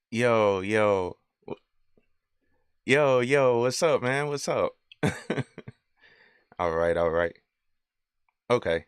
Yo, yo, yo, what's up, man? What's up? All right, all right. Okay.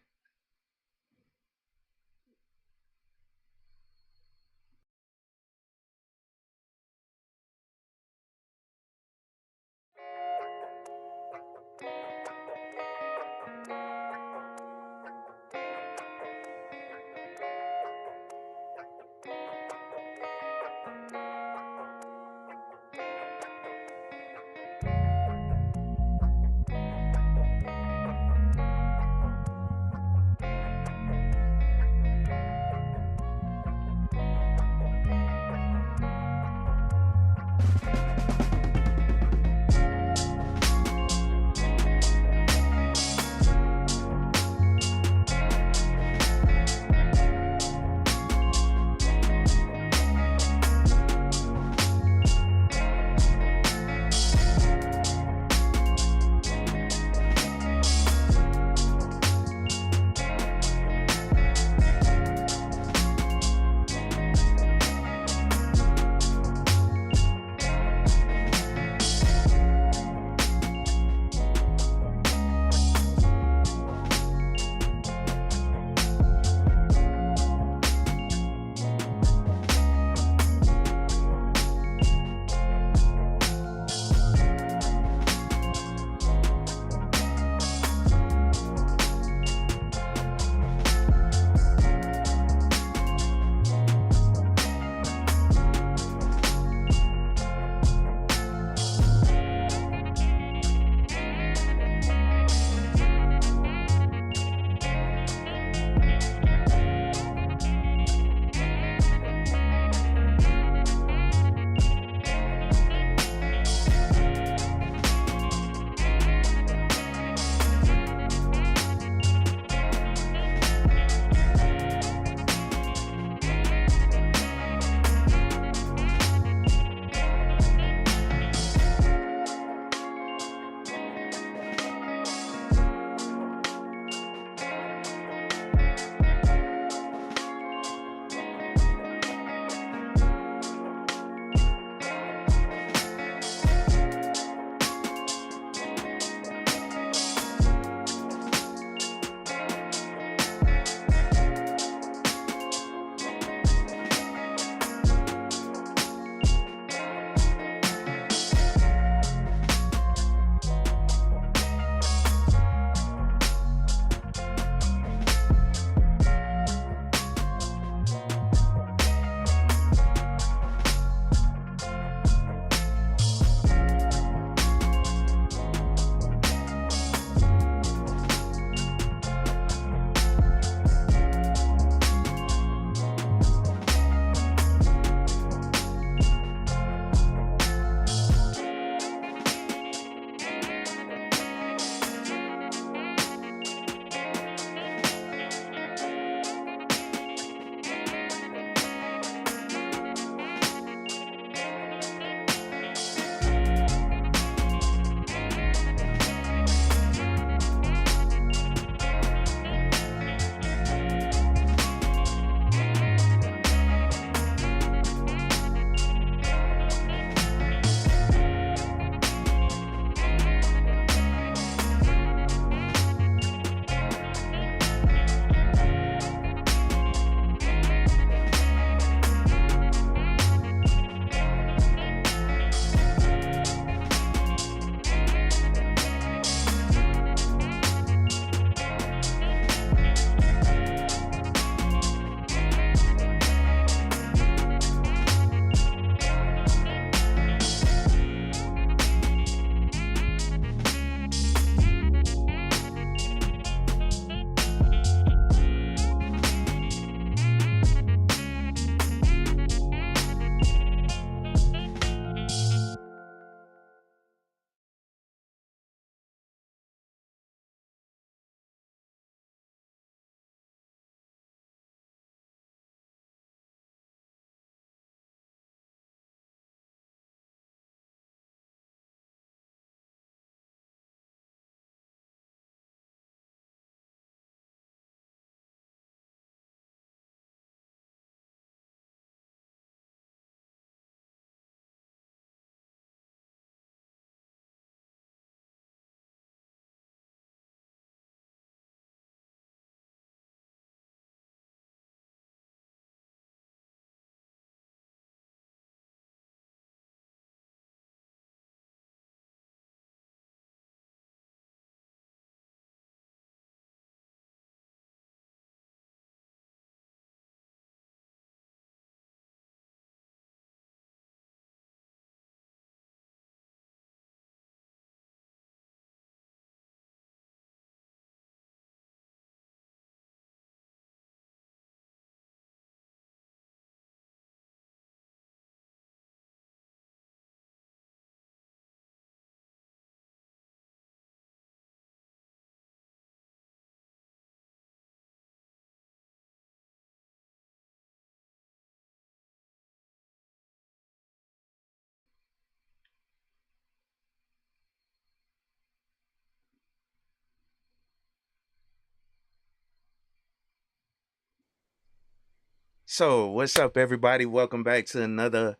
So, what's up, everybody? Welcome back to another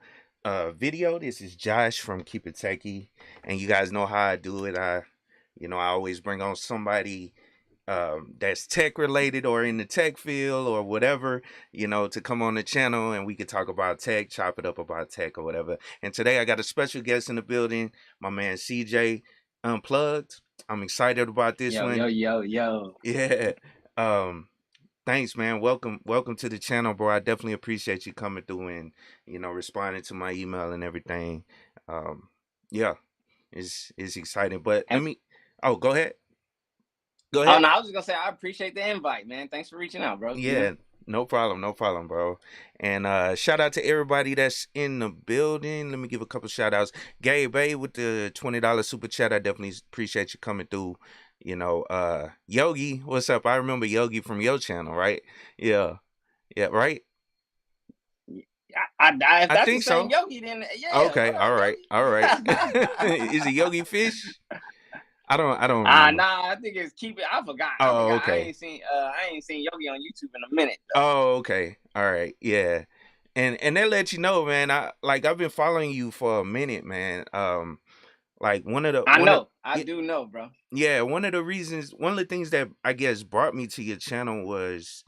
video. This is Josh from KeepItTechie, and you guys know how I do it. I always bring on somebody that's tech related or in the tech field or whatever, to come on the channel and we could talk about tech, chop it up about tech or whatever. And today I got a special guest in the building, my man CJ Unplugged. I'm excited about this Yo, yo, one. yo, yo. Yeah. Um, Thanks, man. Welcome to the channel, bro. I definitely appreciate you coming through and responding to my email and everything. Um, yeah, it's exciting. But let And me. Oh, go ahead. Go oh ahead. no, I was just gonna say I appreciate the invite, man. Thanks for reaching out, bro. Yeah, no problem, bro. And shout out to everybody that's in the building. Let me give a couple shout outs. Gabe Bay with the $20 super chat. I definitely appreciate you coming through. Yogi, what's up? I remember Yogi from your channel, right? Yeah. Yeah, right? If I that's the think same so. Yogi, then yeah. Okay, What up, all right, all right. Yogi? Is it Yogi Fish? I don't remember. Nah, I think it's keep it. I forgot. Oh, I okay. ain't seen Yogi on YouTube in a minute though. Oh, okay. All right. Yeah. And they let you know, man. I've been following you for a minute, man. Like I know. I do know, bro. yeah, one of the things that I guess brought me to your channel was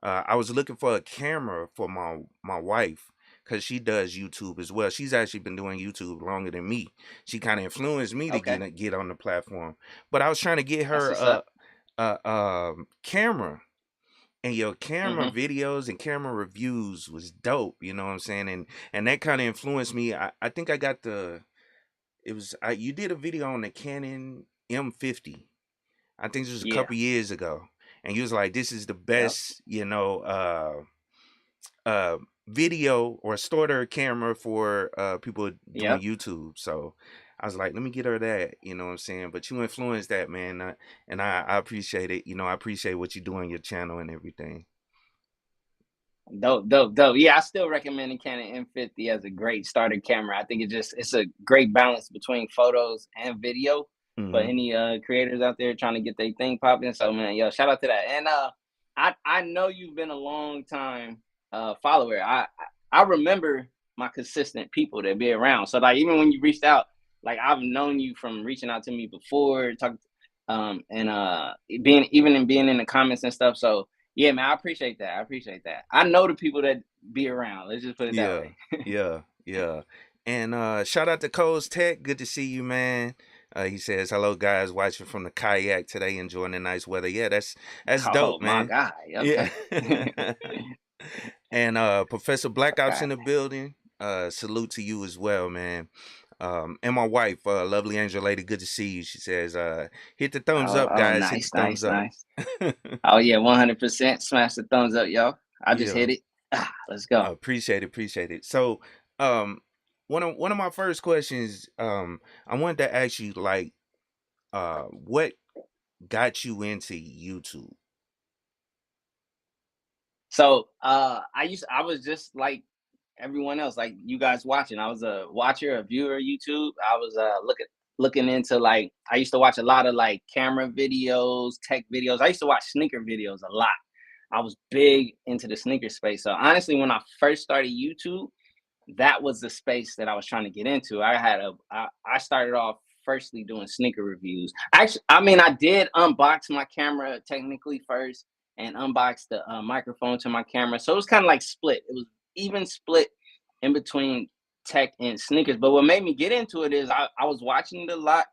I was looking for a camera for my wife because she does YouTube as well. She's actually been doing YouTube longer than me. She kind of influenced me to Okay. get on the platform. But I was trying to get That's her what's up. a camera, and your camera Mm-hmm. videos and camera reviews was dope. You know what I'm saying? And that kind of influenced me. I think I got the it was you did a video on the Canon M50. I think this was a Yeah. couple years ago, and you was like, "This is the Yep. best, uh, video or starter camera for people doing Yep. YouTube." So I was like, "Let me get her that." You know what I'm saying? But you influenced that, man, and I appreciate it. I appreciate what you do on your channel and everything. Dope. Yeah, I still recommend the Canon M50 as a great starter camera. I think it's a great balance between photos and video for Hmm. any creators out there trying to get their thing popping. So man, yo, shout out to that. And I know you've been a long time follower. I remember my consistent people that be around. So like even when you reached out, like I've known you from reaching out to me before, talk and being in the comments and stuff. So yeah, man, I appreciate that. I appreciate that. I know the people that be around. Let's just put it that Yeah, way. yeah. And shout out to Cole's Tech. Good to see you, man. He says, "Hello, guys. Watching from the kayak today, enjoying the nice weather." Yeah, that's Oh dope, my man. God. Yeah. Okay. And Professor Black Ops Okay. in the building. Salute to you as well, man. And my wife, lovely angel lady. Good to see you. She says, "Hit the thumbs up, Oh, guys. Hit the nice, thumbs nice, up." nice. Oh yeah, 100%. Smash the thumbs up, y'all. I just Yeah. hit it. Let's go. Appreciate it. So, um, one of my first questions, I wanted to ask you, like, what got you into YouTube? So I was just like everyone else, like you guys watching. I was a watcher, a viewer of YouTube. I was looking into like I used to watch a lot of like camera videos, tech videos. I used to watch sneaker videos a lot. I was big into the sneaker space. So honestly, when I first started YouTube, that was the space that I was trying to get into. I started off firstly doing sneaker reviews. Actually, I mean, I did unbox my camera technically first and unbox the microphone to my camera. So it was kind of like split. It was even split in between tech and sneakers. But what made me get into it is I was watching it a lot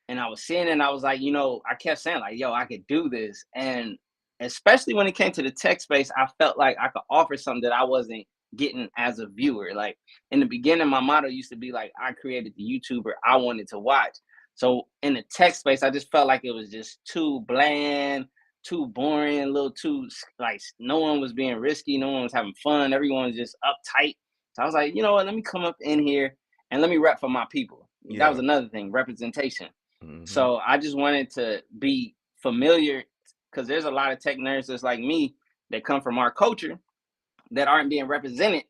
and I was seeing it and I was like, I kept saying like, yo, I could do this. And especially when it came to the tech space, I felt like I could offer something that I wasn't getting as a viewer. Like in the beginning, my motto used to be like, I created the YouTuber I wanted to watch. So in the tech space, I just felt like it was just too bland, too boring, a little too like no one was being risky, no one was having fun, everyone was just uptight. So I was like, you know what, let me come up in here and let me rep for my people. That was Yeah. another thing, representation. Hmm. So I just wanted to be familiar because there's a lot of tech nerds just like me that come from our culture that aren't being represented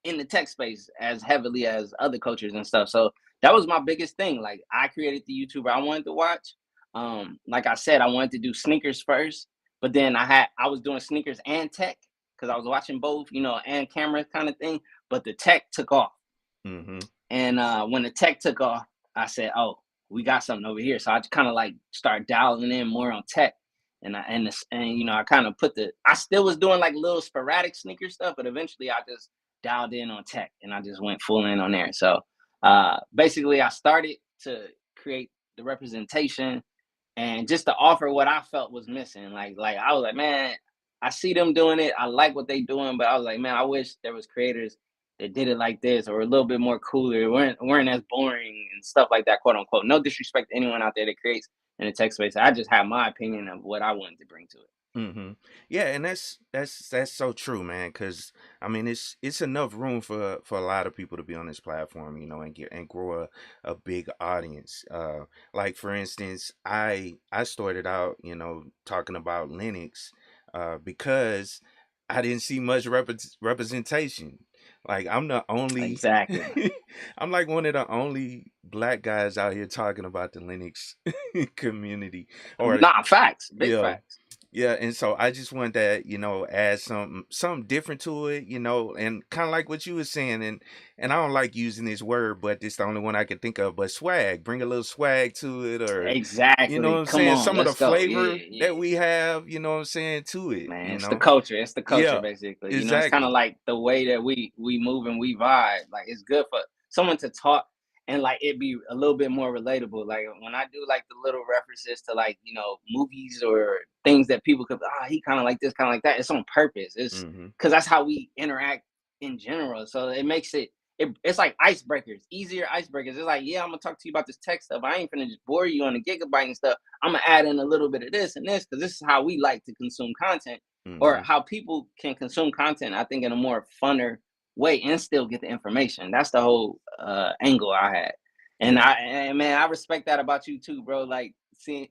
in the tech space as heavily as other cultures and stuff. So that was my biggest thing. Like I created the YouTuber I wanted to watch. Like I said, I wanted to do sneakers first, but then I was doing sneakers and tech because I was watching both, you know, and camera kind of thing, but the tech took off. Mm-hmm. And when the tech took off, I said, oh, we got something over here. So I kind of like start dialing in more on tech. And you know, I kind of I still was doing like little sporadic sneaker stuff, but eventually I just dialed in on tech and I just went full in on there. So basically I started to create the representation and just to offer what I felt was missing. Like I was like, man, I see them doing it. I like what they doing, but I was like, man, I wish there was creators that did it like this or a little bit more cooler, weren't as boring and stuff like that, quote unquote. No disrespect to anyone out there that creates in the tech space. I just have my opinion of what I wanted to bring to it. Mm-hmm. Yeah, and that's so true, man. Because I mean, it's enough room for a lot of people to be on this platform, you know, and get and grow a big audience. Like for instance, I started out, you know, talking about Linux, because I didn't see much representation. Like I'm the only, Exactly. I'm like one of the only black guys out here talking about the Linux community, or Nah, facts, big yeah. facts. Yeah, and so I just want to, you know, add something different to it, you know, and kind of like what you were saying, and I don't like using this word, but it's the only one I can think of. But swag, bring a little swag to it, or you know what Exactly. I'm Come saying, on, some of the let's go. flavor Yeah, that yeah. we have, you know what I'm saying, to it, Man, you it's the know. culture. It's the culture, Yeah, basically. You know, it's kind of exactly. like the way that we move and we vibe. Like it's good for someone to talk and like it be a little bit more relatable. Like when I do like the little references to like, you know, movies or things that people could he kind of like this, kind of like that. It's on purpose. It's Mm-hmm. because that's how we interact in general. So it makes it's like icebreakers, easier icebreakers. It's like, yeah, I'm gonna talk to you about this tech stuff. I ain't finna just bore you on the gigabyte and stuff. I'm gonna add in a little bit of this and this because this is how we like to consume content or Mm-hmm. how people can consume content. I think in a more funner way and still get the information. That's the whole angle I had. Yeah. And man, I respect that about you too, bro. Like seeing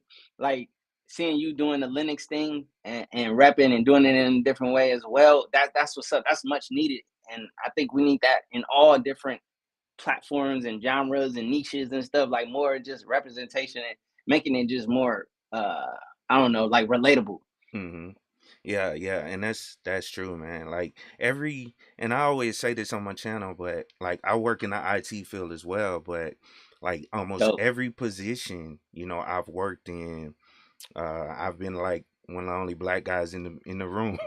you doing the Linux thing and repping and doing it in a different way as well. That's what's up. That's much needed. And I think we need that in all different platforms and genres and niches and stuff, like more just representation and making it just more I don't know, like relatable. Mm-hmm. Yeah, yeah, and that's true, man. Like and I always say this on my channel, but like I work in the IT field as well, but like almost Dope. every position, you know, I've worked in, I've been like one of the only black guys in the room.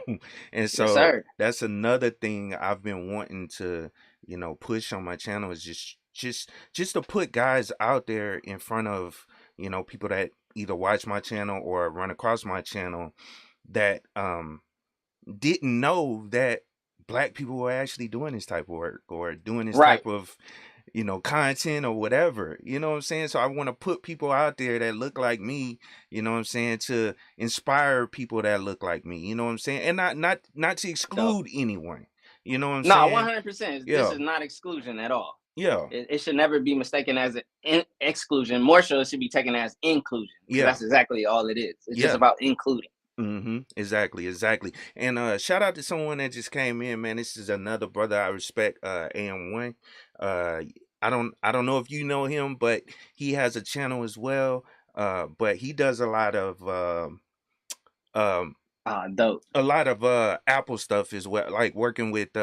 And Yes, so sir. that's another thing I've been wanting to, you know, push on my channel is just to put guys out there in front of, you know, people that either watch my channel or run across my channel that didn't know that black people were actually doing this type of work or doing this Right. type of, you know, content or whatever. You know what I'm saying? So I want to put people out there that look like me, you know what I'm saying, to inspire people that look like me, you know what I'm saying? And not to Dope. exclude anyone. You know what I'm No, saying? 100%. This Yeah. is not exclusion at all. Yeah. It should never be mistaken as an exclusion. More so, it should be taken as inclusion because Yeah. that's exactly all it is. It's just Yeah. about including. Mm-hmm. Exactly, exactly. And shout out to someone that just came in, man. This is another brother I respect, AM1. Uh I don't know if you know him, but he has a channel as well. But he does um Dope. a lot of Apple stuff as well, like working with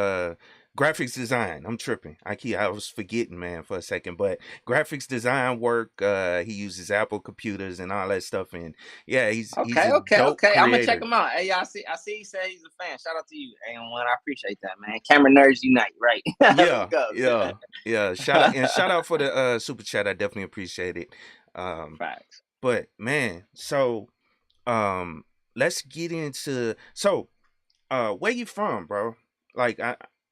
graphics design. I'm tripping. I was forgetting, man, for a second. But graphics design work, he uses Apple computers and all that stuff. And yeah, he's Okay, a okay, dope okay. I'm gonna check creator. him out. Hey, I see. He said he's a fan. Shout out to you, A1. I appreciate that, man. Camera nerds unite, right? Let's Yeah, go. yeah, yeah. Shout out for the super chat. I definitely appreciate it. Um, Facts. but man, so um, let's get into where you from, bro? Like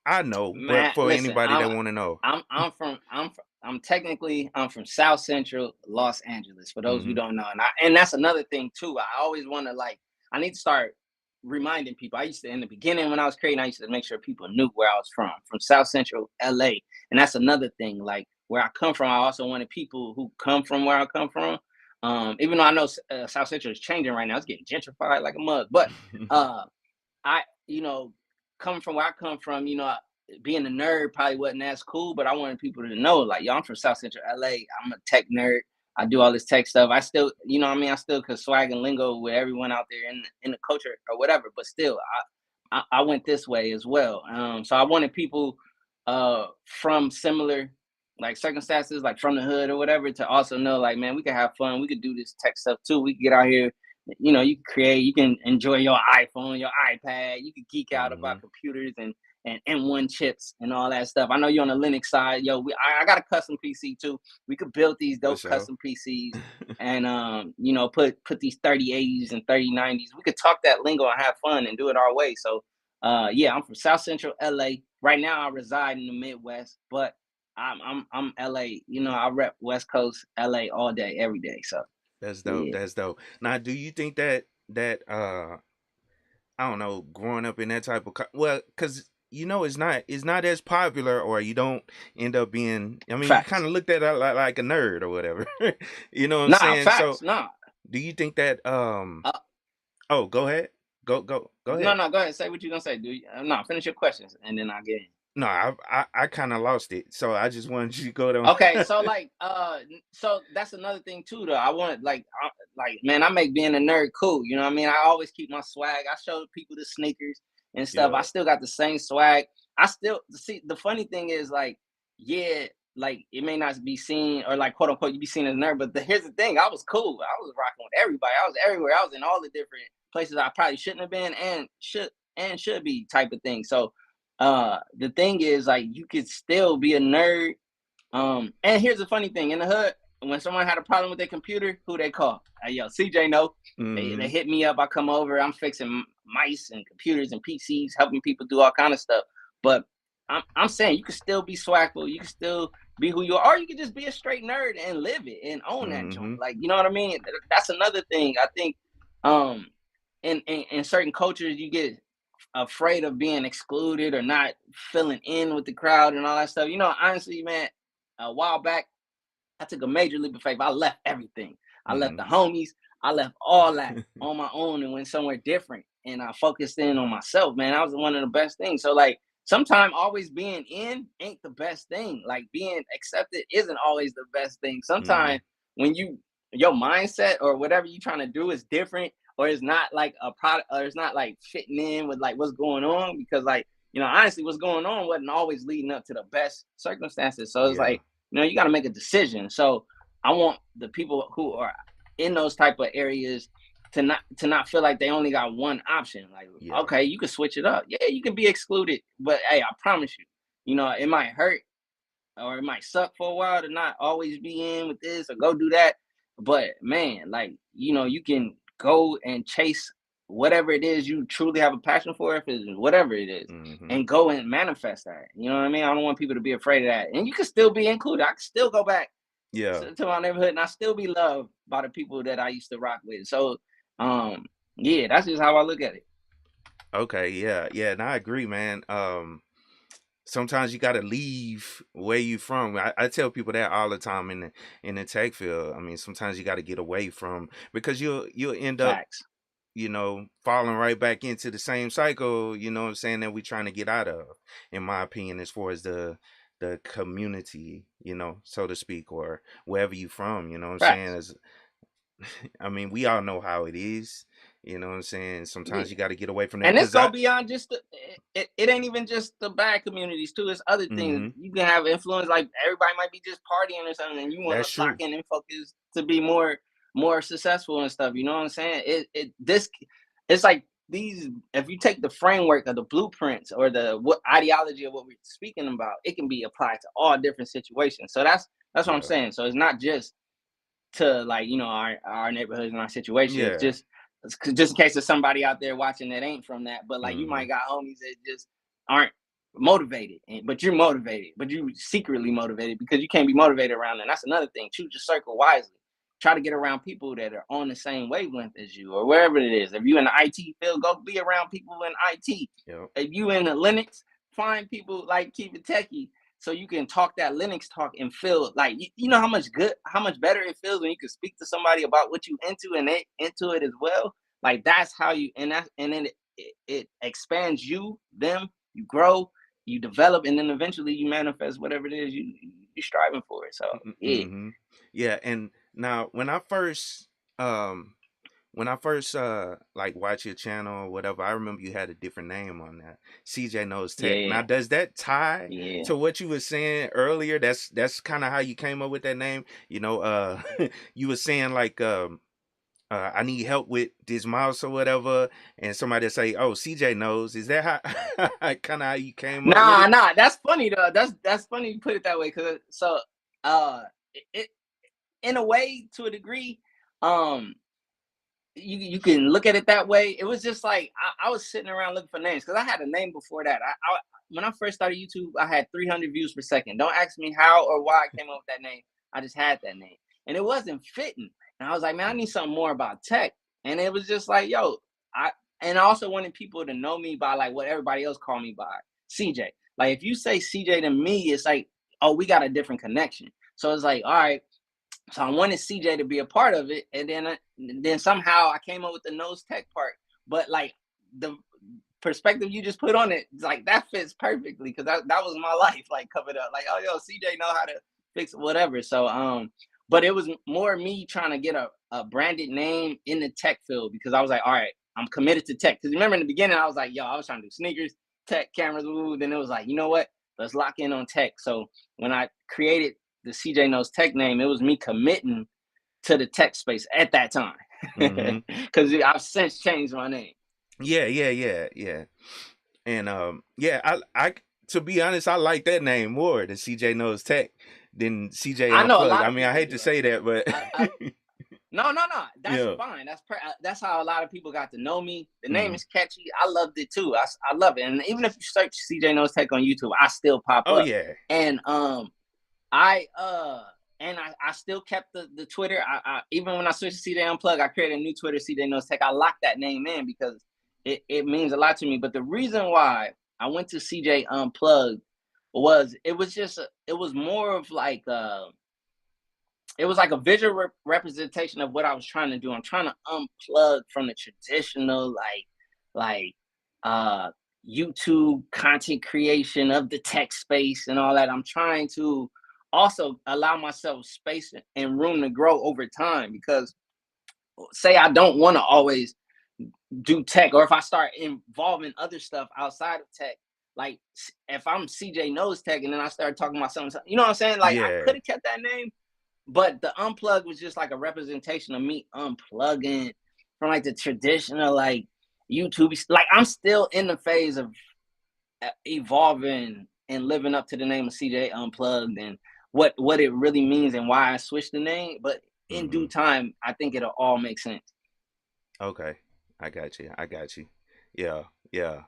I know, but Man, for listen, anybody that want to know. I'm technically I'm from South Central Los Angeles. For those who Mm-hmm. don't know, and that's another thing too. I always want to I need to start reminding people. I used to in the beginning when I was creating, I used to make sure people knew where I was from South Central LA, and that's another thing. Like where I come from, I also wanted people who come from where I come from. Even though I know South Central is changing right now, it's getting gentrified like a mug, but uh, I, you know, coming from where I come from, you know, being a nerd probably wasn't as cool, but I wanted people to know, like, yo, I'm from South Central LA. I'm a tech nerd. I do all this tech stuff. I still, I still could swag and lingo with everyone out there in the culture or whatever. But still, I went this way as well. So I wanted people from similar like circumstances, like from the hood or whatever, to also know like, man, we could have fun. We could do this tech stuff too. We could get out here. You know, you can create. You can enjoy your iPhone, your iPad. You can geek out about computers and M1 chips and all that stuff. I know you're on the Linux side. Yo, I got a custom PC too. We could build these dope custom PCs and you know, put these 3080s and 3090s. We could talk that lingo and have fun and do it our way. So yeah, I'm from South Central LA. Right now I reside in the Midwest, but I'm LA. You know, I rep West Coast LA all day, every day. So That's dope. yeah. That's dope. Now, do you think that I don't know, growing up in that type of well, because you know it's not as popular, or you don't end up being. I mean, you kind Facts. of looked at it like a nerd or whatever. You know what I'm Nah, saying? So, facts. Nah. do you think that Uh, Oh, go ahead. Go no, ahead. no, go ahead. Say what you're gonna say, dude. No, finish your questions and then I'll get in. No, I kind of lost it, so I just wanted you to go Okay, down. so like so that's another thing too though. I want like man, I make being a nerd cool. You know what I mean? I always keep my swag. I show people the sneakers and stuff. I Yeah. still got the same swag. I still see the funny thing is like, yeah, like it may not be seen or like quote unquote you be seen as a nerd, but here's the thing, I was cool. I was rocking with everybody. I was everywhere. I was in all the different places I probably shouldn't have been and should be type of thing. So the thing is like you could still be a nerd and here's the funny thing in the hood, when someone had a problem with their computer, who they call? Hey, yo, CJ know. They Mm-hmm. hit me up. I come over. I'm fixing mice and computers and PCs, helping people do all kind of stuff. But I'm saying you can still be swagful. You can still be who you are. Or you can just be a straight nerd and live it and own that joint. Mm-hmm. Like you know what I mean? That's another thing. I think um in certain cultures you get afraid of being excluded or not filling in with the crowd and all that stuff. You know, honestly, man, a while back, I took a major leap of faith. I left everything. I left the homies. I left all that on my own and went somewhere different. And I focused in on myself, man. That was one of the best things. So, like, sometimes always being in ain't the best thing. Like, being accepted isn't always the best thing. Mm-hmm. Sometimes when your mindset or whatever you're trying to do is different, or it's not like a product, or it's not like fitting in with like what's going on, because like, you know, honestly, what's going on wasn't always leading up to the best circumstances. So it's Yeah. like, you know, you got to make a decision. So I want the people who are in those type of areas to not feel like they only got one option. Like, Yeah. okay, you can switch it up. Yeah, you can be excluded, but hey, I promise you, you know, it might hurt or it might suck for a while to not always be in with this or go do that. But man, like, you know, you can go and chase whatever it is you truly have a passion for, if it's whatever it is, Mm-hmm. and go and manifest that. You know what I mean? I don't want people to be afraid of that. And you can still be included. I can still go back Yeah. to my neighborhood and I still be loved by the people that I used to rock with. So yeah, that's just how I look at it. Okay. Yeah. Yeah. And I agree, man. Sometimes you got to leave where you from. I tell people that all the time in the tech field. I mean, sometimes you got to get away from, because you'll end up, Facts. falling right back into the same cycle, you know what I'm saying, that we're trying to get out of, in my opinion, as far as the community, so to speak, or wherever you from, you know what I'm saying? Facts. I mean, we all know how it is, you know what I'm saying? Yeah. Sometimes you got to get away from that, And this because go beyond just it ain't even just the bad communities too. It's other things hmm you can have influence. Like everybody might be just partying or something, and you want that's to lock true. in and focus to be more successful and stuff. You know what I'm saying? It's like these. If you take the framework of the blueprints or the what ideology of what we're speaking about, it can be applied to all different situations. So that's what I'm Yeah. saying. So it's not just to like, you know, our neighborhoods and our situations. Yeah. Just in case there's somebody out there watching that ain't from that, but like you hmm might got homies that just aren't motivated, but you're motivated, but you secretly motivated because you can't be motivated around them. That's another thing. Choose your circle wisely. Try to get around people that are on the same wavelength as you, or wherever it is. If you in the IT field, go be around people in IT. Yep. If you in the Linux, find people like KeepItTechie so you can talk that Linux talk and feel like you know how much better it feels when you can speak to somebody about what you into and they into it as well. Like that's how you and then it expands them, you grow, you develop, and then eventually you manifest whatever it is you're striving for. So yeah, hmm Yeah, and now, when I first when I first like watch your channel or whatever, I remember you had a different name on that. CJ Knows Tech. Now, Yeah, does that tie yeah. to what you were saying earlier? That's kind of how you came up with that name. You know, you were saying like I need help with this mouse or whatever, and somebody say, "Oh, CJ knows." Is that how kind of how you came up with Nah, it? nah. That's funny though. That's funny you put it that way. Cause so it in a way, to a degree, um you can look at it that way. It was just like I was sitting around looking for names because I had a name before that. I when I first started YouTube, I had 300 views per second. Don't ask me how or why I came up with that name. I just had that name, and it wasn't fitting. And I was like, man, I need something more about tech. And it was just like, yo, I also wanted people to know me by like what everybody else called me by, CJ. Like if you say CJ to me, it's like, oh, we got a different connection. So it's like, all right, so I wanted CJ to be a part of it, and then somehow I came up with the nose tech part. But like the perspective you just put on it, like that fits perfectly because that was my life, like covered up. Like, oh yo, CJ know how to fix whatever. So but it was more me trying to get a branded name in the tech field because I was like, all right, I'm committed to tech. Because remember in the beginning, I was like, yo, I was trying to do sneakers, tech, cameras, woo. Then it was like, you know what? Let's lock in on tech. So when I created the CJ Knows Tech name, it was me committing to the tech space at that time. Mm-hmm. Because I've since changed my name. Yeah. And yeah, I to be honest, I like that name more than CJ Knows Tech than CJ I know a Unplugged. lot I of mean, I people hate to do. say that, but No. That's yeah. fine. That's how a lot of people got to know me. The name Mm-hmm. is catchy. I loved it too. I love it. And even if you search CJ Knows Tech on YouTube, I still pop Oh up. yeah. And I I still kept the Twitter. I even when I switched to CJ Unplugged, I created a new Twitter, CJ Knows Tech. I locked that name in because it means a lot to me. But the reason why I went to CJ Unplugged was it was more of like it was like a visual representation of what I was trying to do. I'm trying to unplug from the traditional like YouTube content creation of the tech space and all that. I'm trying to also allow myself space and room to grow over time because say I don't want to always do tech or if I start involving other stuff outside of tech, like if I'm CJ Knows Tech and then I start talking about something, you know what I'm saying? Like I Yeah. could have kept that name, but the unplug was just like a representation of me unplugging from like the traditional like YouTube. Like I'm still in the phase of evolving and living up to the name of CJ Unplugged and what it really means and why I switched the name. But in Mm-hmm. due time, I think it'll all make sense. Okay. I got you. Yeah. Yeah.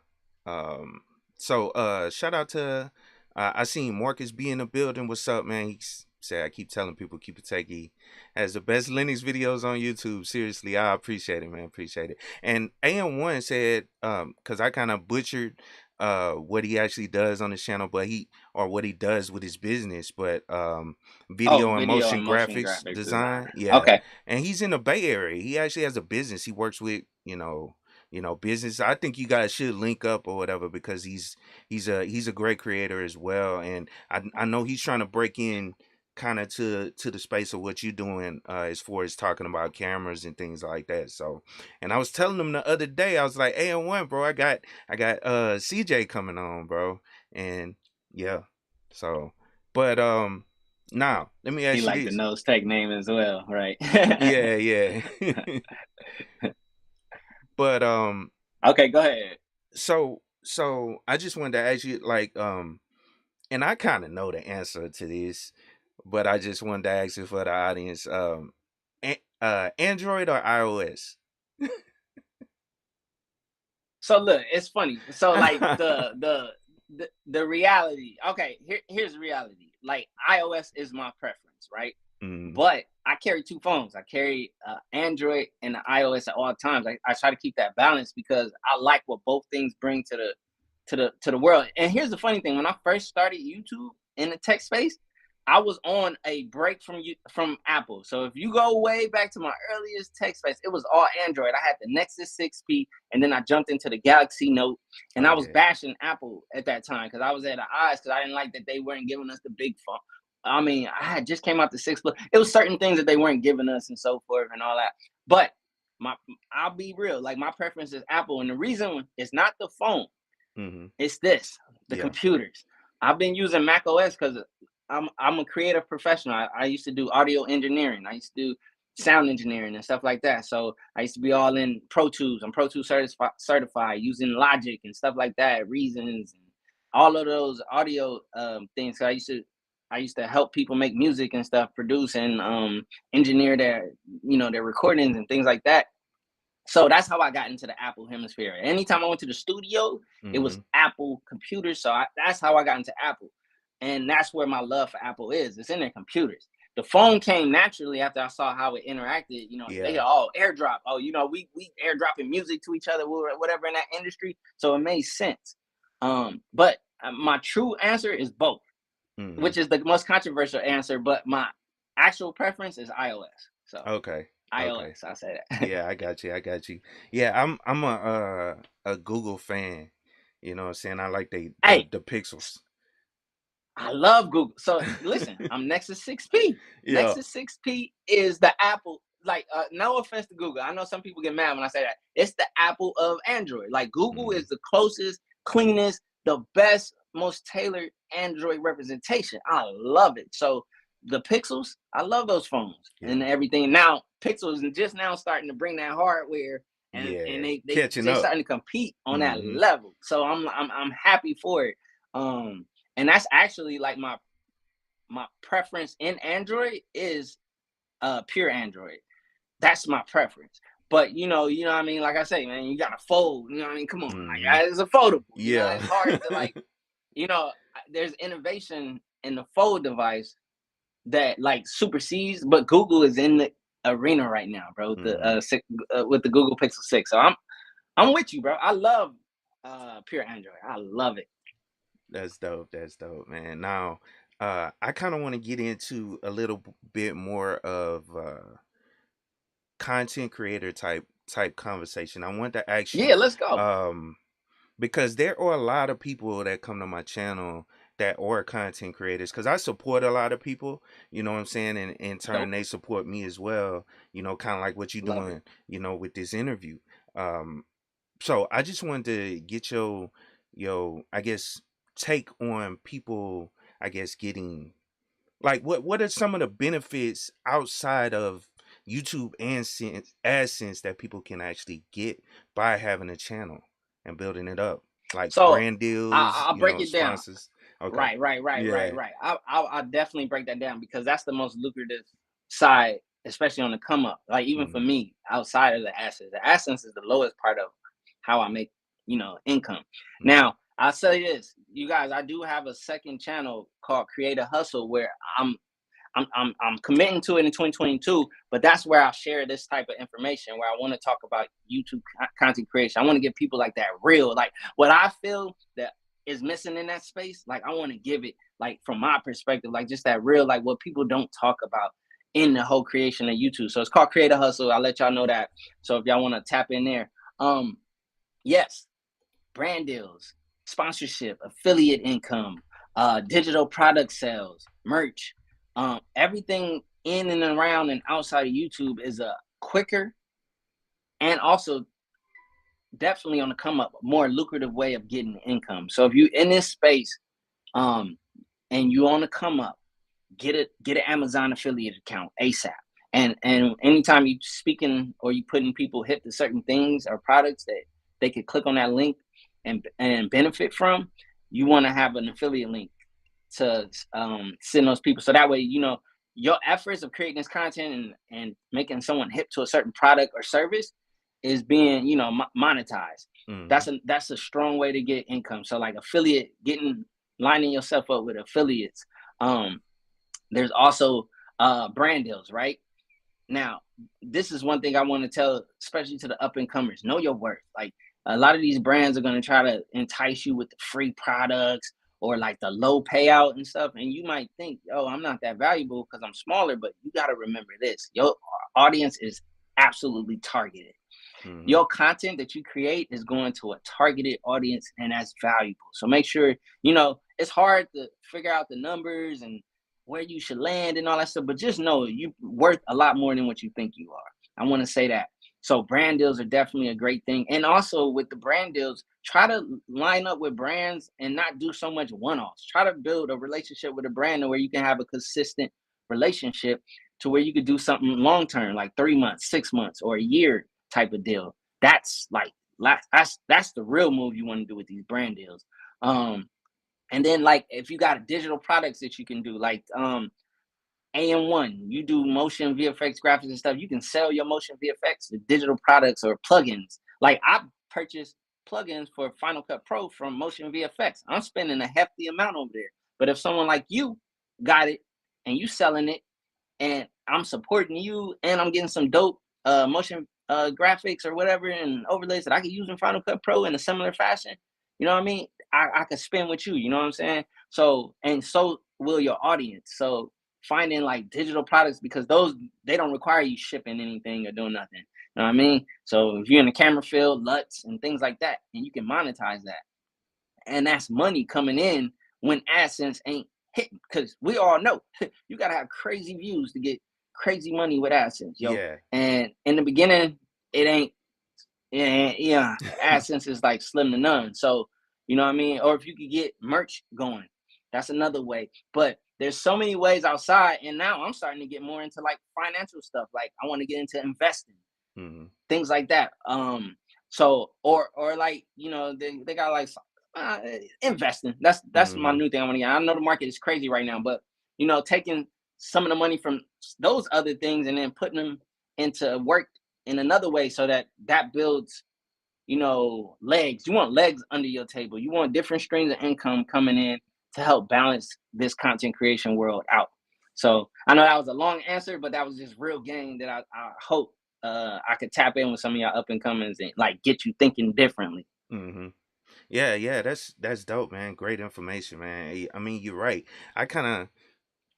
Um so shout out to I seen Marcus be in the building. What's up, man? He's say I keep telling people KeepItTechie has the best Linux videos on YouTube. Seriously, I appreciate it, man. Appreciate it. And AM1 said, because I kind of butchered what he actually does on his channel, but he or what he does with his business, but Oh, video and video motion and motion graphics graphics design. designer. Yeah. Okay. And he's in the Bay Area. He actually has a business. He works with, business. I think you guys should link up or whatever because he's a great creator as well. And I know he's trying to break in kind of to the space of what you're doing as far as talking about cameras and things like that. So, and I was telling him the other day, I was like, "Hey, one, bro, I got CJ coming on, bro." And yeah. So, but now let me He ask you liked the this. nose tech name as well, right? Yeah. But Okay, go ahead. so I just wanted to ask you like and I kind of know the answer to this, but I just wanted to ask you for the audience Android or iOS? So look, it's funny. So like the reality. Okay, here's the reality. Like iOS is my preference, right? Mm, But I carry two phones. I carry Android and the iOS at all times. I try to keep that balance because I like what both things bring to the world. And here's the funny thing: when I first started YouTube in the tech space, I was on a break from Apple. So if you go way back to my earliest tech space, it was all Android. I had the Nexus 6P, and then I jumped into the Galaxy Note, and oh I was yeah. bashing Apple at that time because I was at the eyes because I didn't like that they weren't giving us the big phone. I mean, I had just came out the 6 Plus. It was certain things that they weren't giving us and so forth and all that. But I'll be real. Like my preference is Apple, and the reason it's not the phone. Mm-hmm. It's the Yeah. computers. I've been using Mac OS because I'm a creative professional. I used to do audio engineering. I used to do sound engineering and stuff like that. So I used to be all in Pro Tools. I'm Pro Tools certified using Logic and stuff like that, Reasons, and all of those audio things. So I used to help people make music and stuff, produce and engineer their their recordings and things like that. So that's how I got into the Apple hemisphere. Anytime I went to the studio, it was Mm-hmm. Apple computers. So that's how I got into Apple. And that's where my love for Apple is. It's in their computers. The phone came naturally after I saw how it interacted. They Yeah. airdrop. Oh, we airdropping music to each other, whatever in that industry. So it made sense. But my true answer is both, Mm-hmm. which is the most controversial answer. But my actual preference is iOS. So Okay. Okay. iOS, I say that. Yeah, I got you. I got you. Yeah, I'm a Google fan. You know what I'm saying? I like Hey, the pixels. I love Google. So listen, I'm Nexus 6P. Yeah. Nexus 6P is the Apple. Like, no offense to Google. I know some people get mad when I say that. It's the Apple of Android. Like Google Mm-hmm. is the closest, cleanest, the best, most tailored Android representation. I love it. So the Pixels, I love those phones Yeah. and everything. Now Pixels is just now starting to bring that hardware, and Yeah. they Catching they up. starting to compete on that Mm-hmm. level. So I'm happy for it. And that's actually like my preference in Android is pure Android. That's my preference. But you know what I mean? Like I say, man, you gotta fold. You know what I mean? Come on, Mm-hmm. like it's a foldable. Yeah. It's hard to like, there's innovation in the fold device that like supersedes, but Google is in the arena right now, bro. Mm-hmm. With the Google Pixel 6. So I'm with you, bro. I love pure Android. I love it. That's dope. That's dope, man. Now, I kind of want to get into a little bit more of content creator type conversation. I want to ask Yeah, you, let's go. um, because there are a lot of people that come to my channel that are content creators. Because I support a lot of people, you know what I'm saying, and in turn Dope. they support me as well. Kind of like what you're Love it. doing, with this interview. Um, so I just wanted to get your I guess take on people, I guess, getting like what are some of the benefits outside of YouTube and AdSense that people can actually get by having a channel and building it up, like So brand deals, I'll break it down. sponsors. Okay. Right. Yeah. I'll definitely break that down because that's the most lucrative side, especially on the come up. Like even for Hmm. me, outside of the AdSense, the AdSense is the lowest part of how I make income. Hmm. Now I'll say this, you guys, I do have a second channel called Create a Hustle where I'm committing to it in 2022, but that's where I'll share this type of information where I want to talk about YouTube content creation. I want to give people like that real, like what I feel that is missing in that space. Like I want to give it like from my perspective, like just that real, like what people don't talk about in the whole creation of YouTube. So it's called Create a Hustle. I'll let y'all know that. So if y'all want to tap in there, yes, brand deals, sponsorship, affiliate income, digital product sales, merch, everything in and around and outside of YouTube is a quicker and also definitely on the come up, more lucrative way of getting income. So if you in this space, um, and you on the come up, get an Amazon affiliate account ASAP. And anytime you speaking or you putting people hip to certain things or products that they could click on that link and benefit from, you want to have an affiliate link to send those people. So that way, your efforts of creating this content and making someone hip to a certain product or service is being, monetized. Hmm. That's a strong way to get income. So like affiliate, lining yourself up with affiliates. There's also brand deals, right? Now, this is one thing I want to tell, especially to the up and comers: know your worth. Like a lot of these brands are going to try to entice you with the free products or like the low payout and stuff, and you might think, "Oh, I'm not that valuable because I'm smaller." But you got to remember this: your audience is absolutely targeted. Hmm. Your content that you create is going to a targeted audience, and that's valuable. So make sure it's hard to figure out the numbers and where you should land and all that stuff, but just know you're worth a lot more than what you think you are. I want to say that. So brand deals are definitely a great thing. And also with the brand deals, try to line up with brands and not do so much one-offs. Try to build a relationship with a brand where you can have a consistent relationship to where you could do something long term, like 3 months, 6 months, or a year type of deal. That's like that's the real move you want to do with these brand deals. And then like if you got digital products that you can do, like AM1, you do motion VFX graphics and stuff. You can sell your motion VFX to digital products or plugins. Like I purchased plugins for Final Cut Pro from Motion VFX. I'm spending a hefty amount over there. But if someone like you got it and you selling it, and I'm supporting you, and I'm getting some dope motion graphics or whatever and overlays that I could use in Final Cut Pro in a similar fashion, you know what I mean? I could spend with you, you know what I'm saying? So, and so will your audience. So finding like digital products, because those, they don't require you shipping anything or doing nothing. You know what I mean? So if you're in the camera field, LUTs and things like that, and you can monetize that. And that's money coming in when AdSense ain't hitting. Because we all know you gotta have crazy views to get crazy money with AdSense, yo. Yeah. And in the beginning, it ain't. Yeah, AdSense is like slim to none. So you know what I mean. Or if you could get merch going, that's another way. But there's so many ways outside, and now I'm starting to get more into like financial stuff. Like I want to get into investing, things like that. So or like you know they got like investing. That's my new thing I want to get. I know the market is crazy right now, but you know, taking some of the money from those other things and then putting them into work in another way, so that builds, you know, legs. You want legs under your table. You want different streams of income coming in to help balance this content creation world out. So I know that was a long answer, but that was just real game that I hope I could tap in with some of y'all up and comings and like get you thinking differently. Yeah, that's dope, man. Great information, man. I mean, you're right. I kind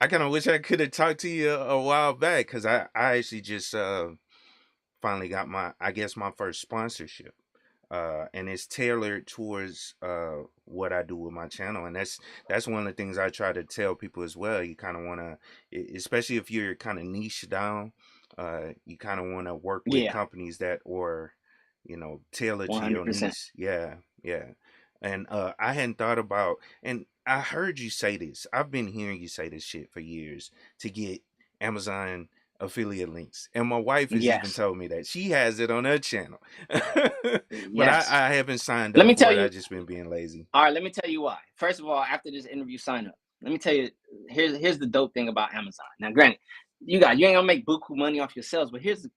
of wish I could have talked to you a while back, because I actually just finally got I guess my first sponsorship. And it's tailored towards what I do with my channel, and that's one of the things I try to tell people as well. You kind of want to, especially if you're kind of niche down, you kind of want to work with Yeah, companies that are, tailored to your 100%. niche. Yeah, yeah. And I hadn't thought about, and I heard you say this. I've been hearing you say this shit for years, to get Amazon affiliate links, and my wife has even Yes, told me that she has it on her channel. But yes. I haven't signed Let up me tell for it. I you. just been being lazy. All right, let me tell you why. First of all, after this interview sign up, let me tell you, here's the dope thing about Amazon. Now, granted, you ain't gonna make buku money off your sales, but here's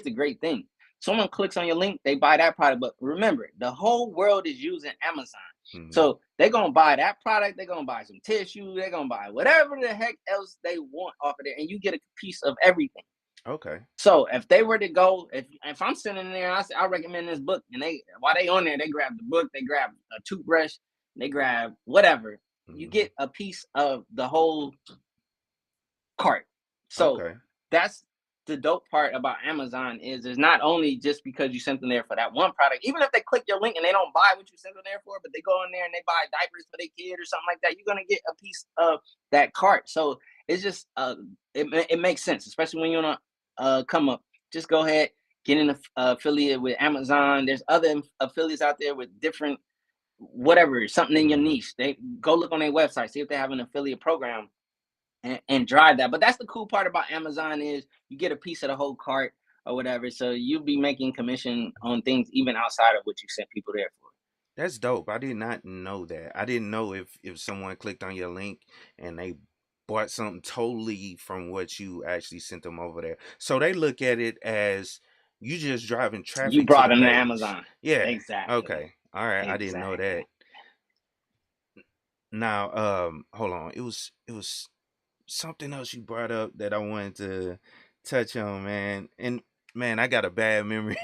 the great thing. Someone clicks on your link, they buy that product. But remember, the whole world is using Amazon. Hmm. So they're gonna buy that product, they're gonna buy some tissue, they're gonna buy whatever the heck else they want off of there, and you get a piece of everything. Okay. So if they were to go, if I'm sitting there, I recommend this book, and they, while they on there, they grab the book, they grab a toothbrush, they grab whatever. You Hmm. get a piece of the whole cart. So Okay. that's the dope part about Amazon is not only just because you sent them there for that one product. Even if they click your link and they don't buy what you sent them there for, but they go in there and they buy diapers for their kid or something like that, you're gonna get a piece of that cart. So it's just it makes sense, especially when you're on a come up. Just go ahead, get an affiliate with Amazon. There's other affiliates out there with different whatever, something in your Hmm. niche. They go look on their website, see if they have an affiliate program, and drive that. But that's the cool part about Amazon is you get a piece of the whole cart or whatever. So you'll be making commission on things even outside of what you sent people there for. That's dope. I did not know that. I didn't know if someone clicked on your link and they bought something totally from what you actually sent them over there. So they look at it as you just driving You traffic to brought the them to page. Amazon. Yeah. Exactly. Okay. All right. I didn't know Exactly. that. Now, hold on. It was something else you brought up that I wanted to touch on, man. And man, I got a bad memory.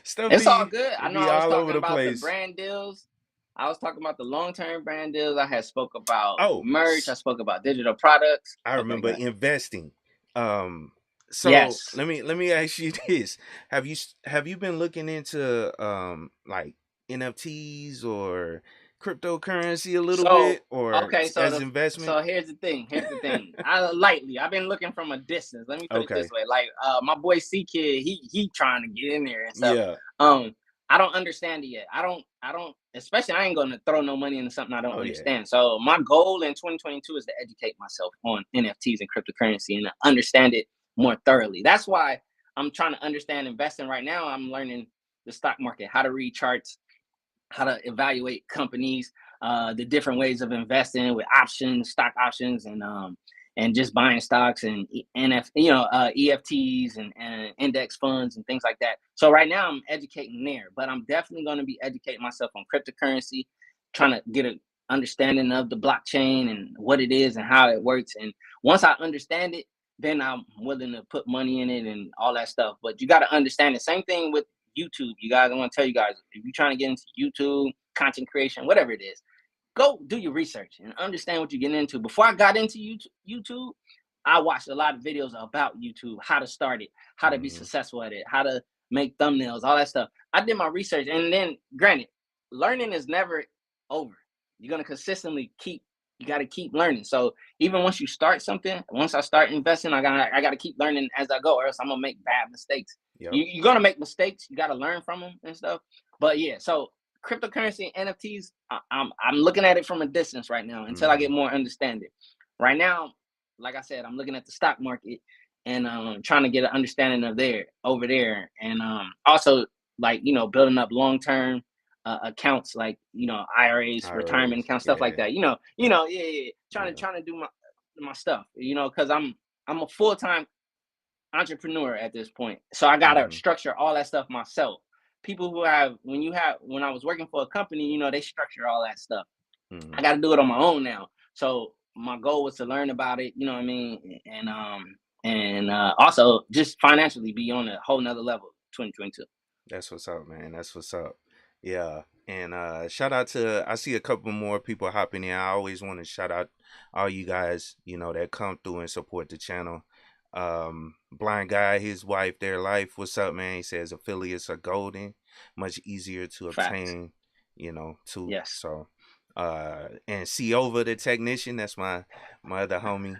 Stuff It's all be good. I it know be I was all over talking the about the place. brand deals. I was talking about the long-term brand deals. I had spoke about Oh, merch. I spoke about digital products. I Okay, remember go ahead. investing. Um, so Yes. let me ask you this: have you been looking into like NFTs or cryptocurrency a little So bit, or okay, as investment? so here's the thing. Here's the thing. I've been looking from a distance. Let me put it this Okay. way. Like my boy C Kid, he trying to get in there and stuff. Yeah. Um, I don't understand it yet. I don't especially I ain't gonna throw no money into something I don't Oh yeah. understand. So my goal in 2022 is to educate myself on NFTs and cryptocurrency and to understand it more thoroughly. That's why I'm trying to understand investing right now. I'm learning the stock market, how to read charts, how to evaluate companies, the different ways of investing with options, stock options, and just buying stocks and EFTs and index funds and things like that. So right now I'm educating there, but I'm definitely going to be educating myself on cryptocurrency, trying to get an understanding of the blockchain and what it is and how it works. And once I understand it, then I'm willing to put money in it and all that stuff. But you got to understand the same thing with YouTube. You guys, I want to tell you guys, if you're trying to get into YouTube, content creation, whatever it is, go do your research and understand what you're getting into. Before I got into YouTube, I watched a lot of videos about YouTube, how to start it, how to be Hmm. successful at it, how to make thumbnails, all that stuff. I did my research, and then, granted, learning is never over. You're gonna consistently keep. You got to keep learning. So even once you start something, once I start investing, I gotta keep learning as I go, or else I'm gonna make bad mistakes. Yep. You're gonna make mistakes. You got to learn from them and stuff. But yeah, so cryptocurrency and NFTs, I'm looking at it from a distance right now until I Hmm. get more understanding. Right now, like I said, I'm looking at the stock market and trying to get an understanding of there over there, and also like building up long term accounts like IRAs, retirement IRAs. accounts, stuff like Yeah. that. Yeah, yeah. Yeah. Trying to do my stuff. Because I'm a full time entrepreneur at this point. So I gotta Hmm. structure all that stuff myself. People who have when I was working for a company, they structure all that stuff. I Hmm. gotta do it on my own now. So my goal was to learn about it, you know what I mean? And also just financially be on a whole nother level 2022. That's what's up, man. That's what's up. Yeah. And shout out to, I see a couple more people hopping in. I always want to shout out all you guys, that come through and support the channel. Blind guy, his wife, their life. What's up, man? He says affiliates are golden, much easier to Facts. obtain, too. Yes. So and see over the technician, that's my other homie.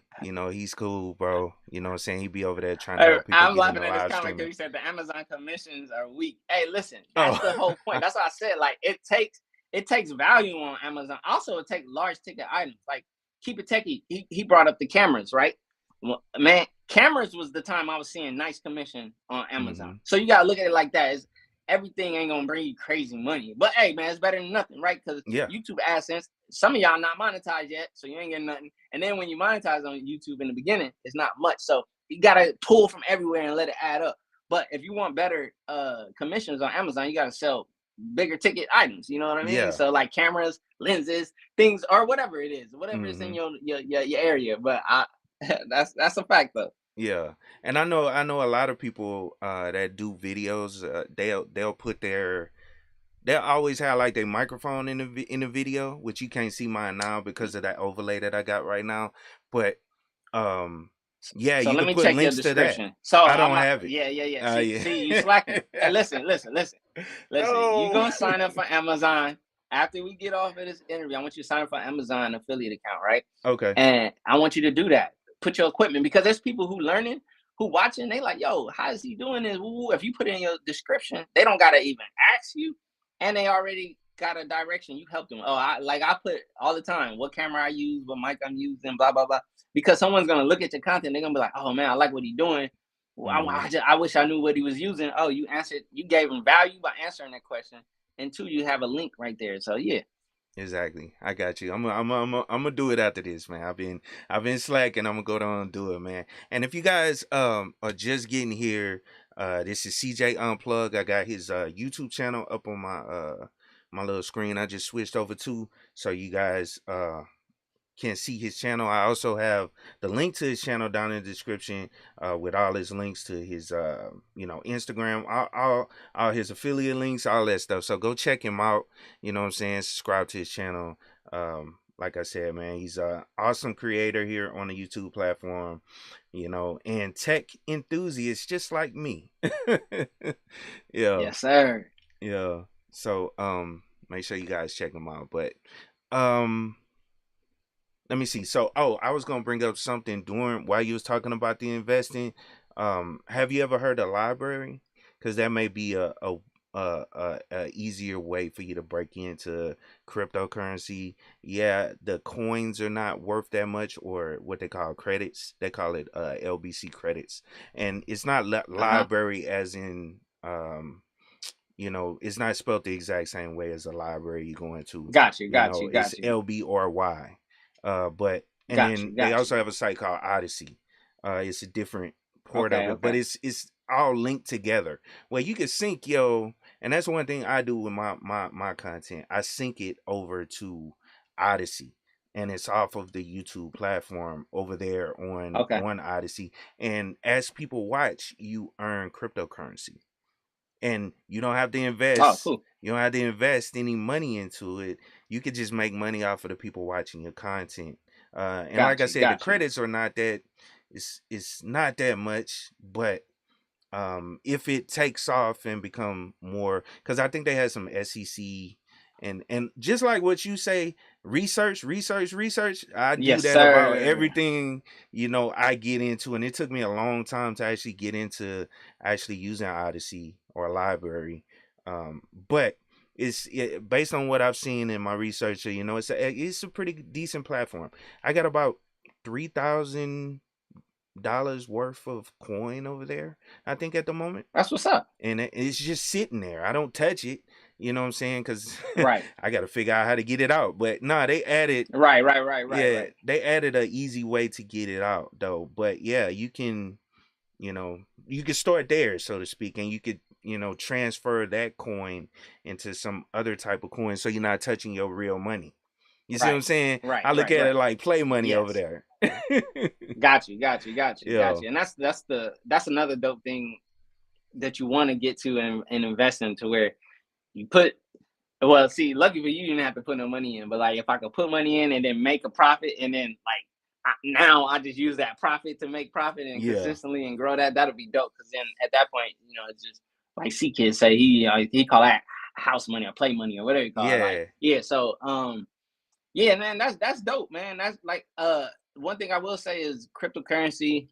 He's cool, bro. You know what I'm saying? He be over there trying to help people I'm get laughing into at this live comment because streaming. he said the Amazon commissions are weak. Hey, listen, that's Oh. the whole point. That's what I said. Like it takes value on Amazon. Also, it takes large ticket items. Like KeepItTechie, he brought up the cameras, right? Well, man, cameras was the time I was seeing nice commission on Amazon. Hmm. So you gotta look at it like that. Everything ain't gonna bring you crazy money, but hey, man, it's better than nothing, right? Because Yeah. YouTube AdSense, some of y'all not monetized yet, so you ain't getting nothing. And then when you monetize on YouTube in the beginning, it's not much. So you gotta pull from everywhere and let it add up. But if you want better commissions on Amazon, you gotta sell bigger ticket items. You know what I mean? Yeah. So like cameras, lenses, things, or whatever it is, whatever is in Hmm. your area. But that's a fact though. Yeah. And I know a lot of people that do videos. They'll put they'll always have like their microphone in the video, which you can't see mine now because of that overlay that I got right now. But um, yeah, So you let can me put check your links to that. description. So I I'm don't not. have it. Yeah. See, Yeah. you slacking. Hey, listen. You No. gonna sign up for Amazon after we get off of this interview? I want you to sign up for Amazon affiliate account, right? Okay. And I want you to do that. Put your equipment because there's people who learning, who watching. They like, yo, how is he doing this? Woo. If you put in your description, they don't gotta even ask you, and they already got a direction. You help them. Oh, I put all the time what camera I use, what mic I'm using, blah blah blah. Because someone's gonna look at your content, they're gonna be like, oh man, I like what he's doing. Well, Hmm. I wish I knew what he was using. Oh, you answered, you gave him value by answering that question, and two, you have a link right there. So yeah. Exactly. I got you. I'm gonna do it after this, man. I've been slacking. I'm gonna go down and do it, man. And if you guys are just getting here, this is CJ Unplugged. I got his YouTube channel up on my little screen. I just switched over to, so you guys can see his channel. I also have the link to his channel down in the description, with all his links to his Instagram, all his affiliate links, all that stuff. So go check him out. You know what I'm saying? Subscribe to his channel. Like I said, man, he's an awesome creator here on the YouTube platform, and tech enthusiast just like me. Yeah. Yes, sir. Yeah. So, make sure you guys check them out. But um, let me see. So, I was gonna bring up something during while you was talking about the investing. Have you ever heard of library? Because that may be a easier way for you to break into cryptocurrency. Yeah, the coins are not worth that much, or what they call credits. They call it LBC credits, and it's not Uh-huh. library as in it's not spelled the exact same way as a library you go into. Got you, got you, It's got you, LBRY. But and got you, then they got you. also have a site called Odyssey. It's a different port of Okay, it, but okay. it's all linked together. Well, you can sync and that's one thing I do with my content. I sync it over to Odyssey. And it's off of the YouTube platform over there Okay. on Odyssey. And as people watch, you earn cryptocurrency, and you don't have to Oh, invest. cool. You don't have to invest any money into it. You could just make money off of the people watching your content. And like Got I you, said, the got you. credits are not that. It's not that much, but if it takes off and become more, because I think they had some SEC, and just like what you say, research. I do Yes, that about sir. everything I get into, and it took me a long time to actually get into actually using Odyssey or library. But based on what I've seen in my research. It's a pretty decent platform. I got about 3,000 dollars worth of coin over there, I think, at the moment. That's what's up. And it's just sitting there. I don't touch it. You know what I'm saying? Because Right. I got to figure out how to get it out. But nah, they added, yeah, Right. they added an easy way to get it out though. But yeah, you can store it there, so to speak, and you could transfer that coin into some other type of coin, so you're not touching your real money. You see what I'm Right. saying? Right. I look Right. at it Right. like play money over Yes. there. Got you. Got you. Got you. Got Yeah. you. And that's another dope thing that you want to get to and invest in, to where you put. Well, see, lucky for you, you didn't have to put no money in. But like, if I could put money in and then make a profit, and then like now I just use that profit to make profit and Yeah. consistently and grow that, that'll be dope. Because then at that point, it's just like C kids say, he call that house money or play money or whatever you call it. Like, Yeah. yeah. So yeah, man, that's dope, man. That's like one thing I will say is cryptocurrency,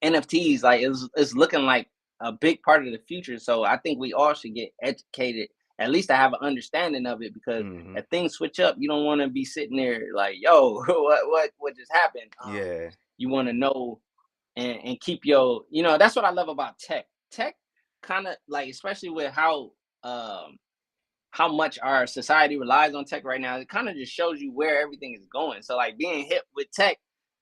NFTs, like is looking like a big part of the future. So I think we all should get educated, at least to have an understanding of it, because Hmm. if things switch up, you don't want to be sitting there like, yo, what just happened? Yeah. You want to know and keep your, that's what I love about tech. Tech kind of like, especially with how much our society relies on tech right now, it kind of just shows you where everything is going. So like being hip with tech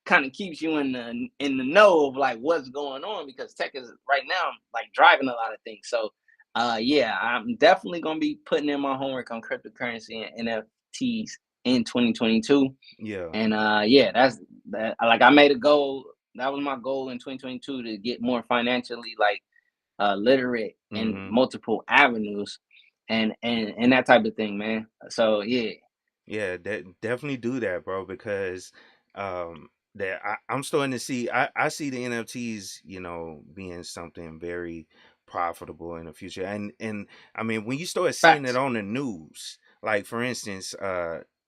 kind of keeps you in the know of like what's going on, because tech is right now like driving a lot of things. So yeah, I'm definitely gonna be putting in my homework on cryptocurrency and NFTs in 2022. Yeah. And yeah, that's that, like I made a goal. That was my goal in 2022, to get more financially like literate in Hmm. multiple avenues and that type of thing, man. So yeah. Yeah, definitely do that, bro, because I'm starting to see, I see the NFTs, being something very profitable in the future. And I mean, when you start seeing it Facts. on the news, like for instance,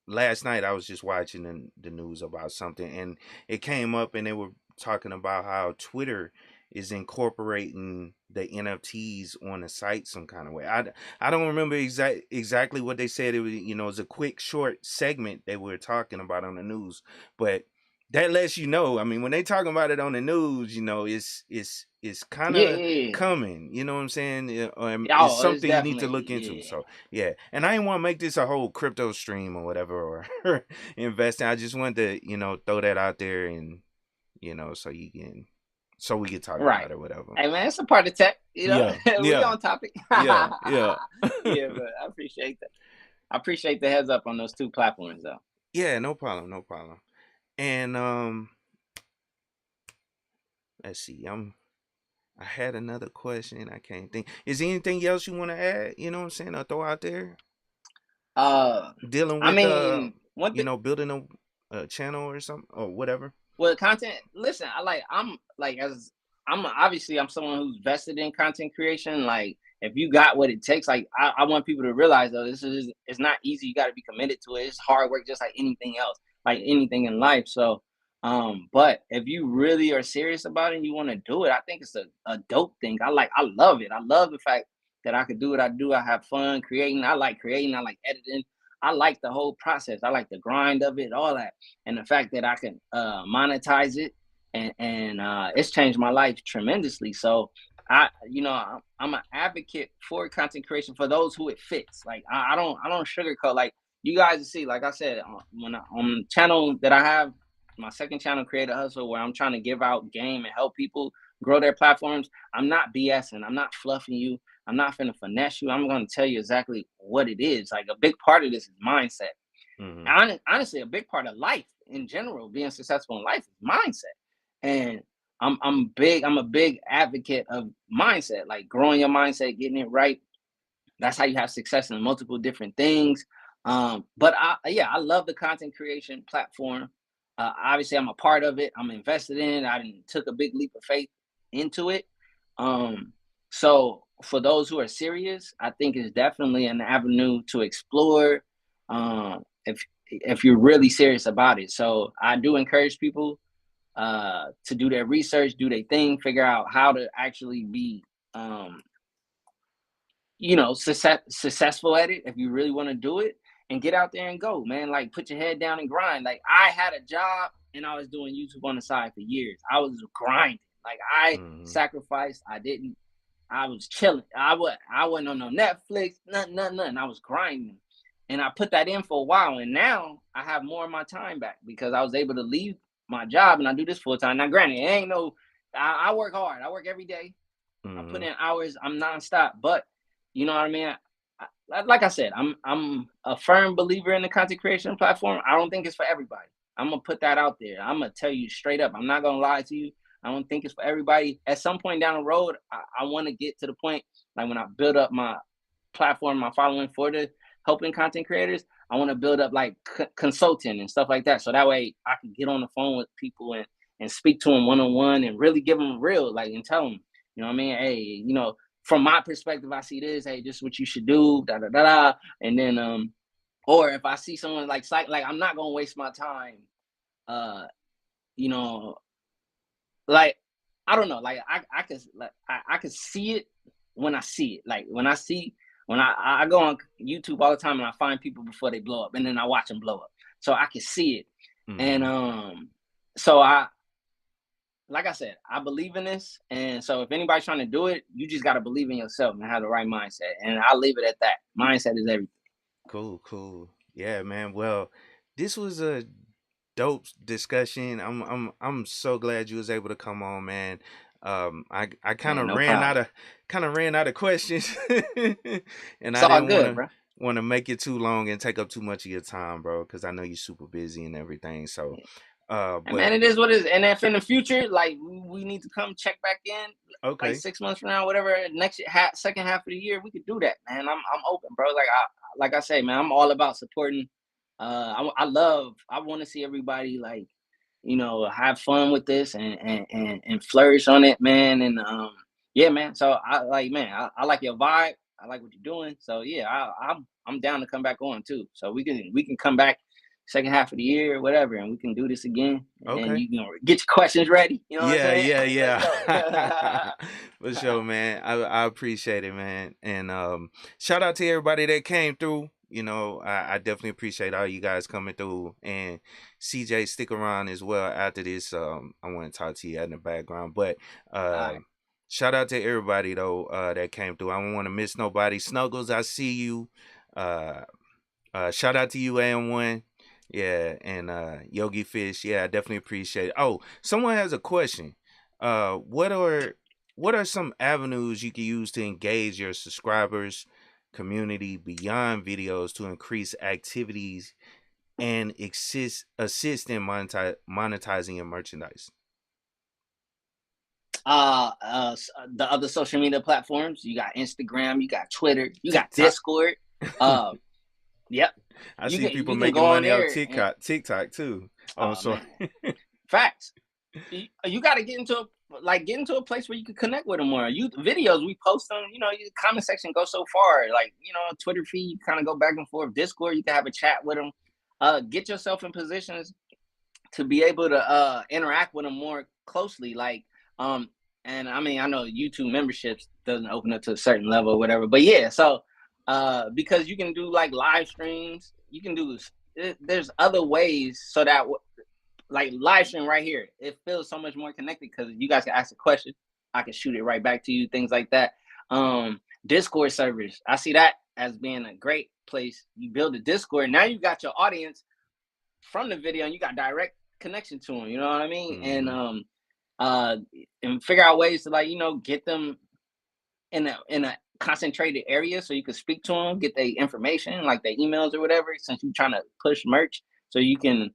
last night I was just watching the news about something, and it came up and they were talking about how Twitter is incorporating the NFTs on the site some kind of way. I don't remember exactly what they said. It was it was a quick short segment they were talking about on the news, but that lets you know. I mean, when they talking about it on the news, it's kind Yeah, of yeah, yeah. coming. You know what I'm saying? It's Oh, it's something you need to definitely, look into. yeah. So yeah, and I didn't want to make this a whole crypto stream or whatever or investing. I just wanted to throw that out there, and so we can talk Right. about it, whatever. Hey man, it's a part of tech, Yeah, we yeah, on topic. yeah, yeah. Yeah, but I appreciate that. I appreciate the heads up on those two platforms though. Yeah, no problem, no problem. And let's see. I had another question. I can't think. Is there anything else you want to add? You know what I'm saying? Or throw out there Uh dealing I with mean, one thing building a channel or something or whatever. with content, listen, I'm like, as I'm obviously I'm someone who's vested in content creation. Like if you got what it takes, like I want people to realize though, it's not easy. You got to be committed to it. It's hard work, just like anything else, like anything in life. So, but if you really are serious about it and you want to do it, I think it's a dope thing. I love it. I love the fact that I could do what I do. I have fun creating. I like creating. I like editing. I like the whole process. I like the grind of it, all that, and the fact that I can monetize it, and it's changed my life tremendously. So I'm an advocate for content creation for those who it fits. Like I don't sugarcoat. Like you guys see, like I said, on the channel that I have, my second channel, Create a Hustle, where I'm trying to give out game and help people grow their platforms. I'm not BSing. I'm not fluffing you. I'm not finna finesse you. I'm gonna tell you exactly what it is. Like a big part of this is mindset. Honestly, a big part of life in general, being successful in life, is mindset. And I'm a big advocate of mindset, like growing your mindset, getting it right. That's how you have success in multiple different things. But I love the content creation platform. Obviously, I'm a part of it. I'm invested in it. I took a big leap of faith into it. So for those who are serious, I think it's definitely an avenue to explore. If you're really serious about it. So I do encourage people to do their research, do their thing, figure out how to actually be successful at it if you really want to do it, and get out there and go, man. Like put your head down and grind. Like I had a job and I was doing YouTube on the side for years. I was grinding. Like I sacrificed. I was chilling. I wasn't on no Netflix, nothing. I was grinding. And I put that in for a while. And now I have more of my time back because I was able to leave my job and I do this full time. Now, granted, it ain't I work hard. I work every day. I put in hours. I'm nonstop. But you know what I mean? Like I said, I'm a firm believer in the content creation platform. I don't think it's for everybody. I'm going to put that out there. I'm going to tell you straight up. I'm not going to lie to you. I don't think it's for everybody. At some point down the road, I want to get to the point, like when I build up my platform, my following for the helping content creators, I want to build up like consulting and stuff like that. So that way I can get on the phone with people and speak to them one-on-one and really give them real, like, and tell them, you know what I mean? Hey, from my perspective, I see this. Hey, this is what you should do. Da da da da. And then, or if I see someone like I'm not gonna waste my time. Like I don't know. Like I could see it when I see it. Like when I go on YouTube all the time and I find people before they blow up, and then I watch them blow up, so I can see it. And so like I said, I believe in this. And so if anybody's trying to do it, you just got to believe in yourself and have the right mindset. And I'll leave it at that. Mindset is everything. Cool. Yeah, man. Well, this was a dope discussion. I'm so glad you was able to come on, man. I kind of ran out of questions, and it's I all didn't good, bro. want to make it too long and take up too much of your time, bro, because I know you're super busy and everything. So, but man, it is what it is. And if in the future, like we need to come check back in, okay, like 6 months from now, whatever, next second half of the year, we could do that, man. I'm open, bro. Like I say, man, I'm all about supporting. I want to see everybody like, have fun with this and flourish on it, man. And yeah, man. So I like your vibe. I like what you're doing. So yeah, I'm down to come back on too. So we can come back second half of the year, whatever, and we can do this again. And then you can get your questions ready. You know what I'm saying? Yeah. For sure, man. I appreciate it, man. And shout out to everybody that came through. I definitely appreciate all you guys coming through, and CJ, stick around as well after this. I want to talk to you in the background, but right. Shout out to everybody though that came through. I don't want to miss nobody. Snuggles, I see you. Shout out to you, AM1. Yeah, and Yogi Fish. Yeah, I definitely appreciate it. Oh, someone has a question. What are some avenues you can use to engage your subscribers community beyond videos to increase activities and assist in monetizing your merchandise? The other social media platforms, you got Instagram, you got Twitter, you got Discord. Yep. I see people making money on TikTok too. Oh, sorry. Facts. You got to get into like get into a place where you can connect with them more. You videos we post them, you know, your comment section goes so far. Like, you know, Twitter feed, you kind of go back and forth. Discord, you can have a chat with them. Get yourself in positions to be able to interact with them more closely. Like, and I mean, I know YouTube memberships doesn't open up to a certain level or whatever, but yeah, so because you can do like live streams, you can do, there's other ways so that like live stream right here, it feels so much more connected because you guys can ask a question, I can shoot it right back to you, things like that. Discord servers, I see that as being a great place. You build a Discord, now you got your audience from the video and you got direct connection to them, you know what I mean? And figure out ways to, like, you know, get them in a concentrated area so you can speak to them, get their information, like their emails or whatever, since you're trying to push merch, so you can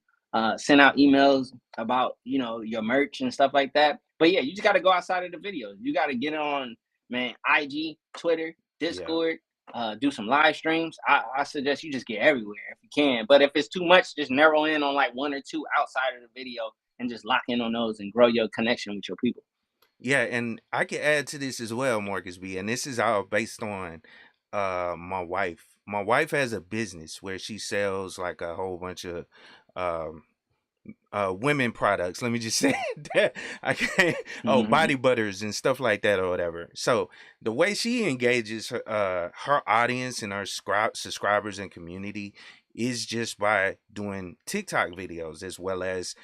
send out emails about, you know, your merch and stuff like that. But yeah, you just got to go outside of the videos. You got to get on, man, IG, Twitter, Discord, do some live streams. I suggest you just get everywhere if you can. But if it's too much, just narrow in on like one or two outside of the video and just lock in on those and grow your connection with your people. Yeah, and I can add to this as well, Marcus B. And this is all based on my wife. My wife has a business where she sells like a whole bunch of um women products. Let me just say that I can't body butters and stuff like that or whatever. So the way she engages her audience and her subscribers and community is just by doing TikTok videos as well as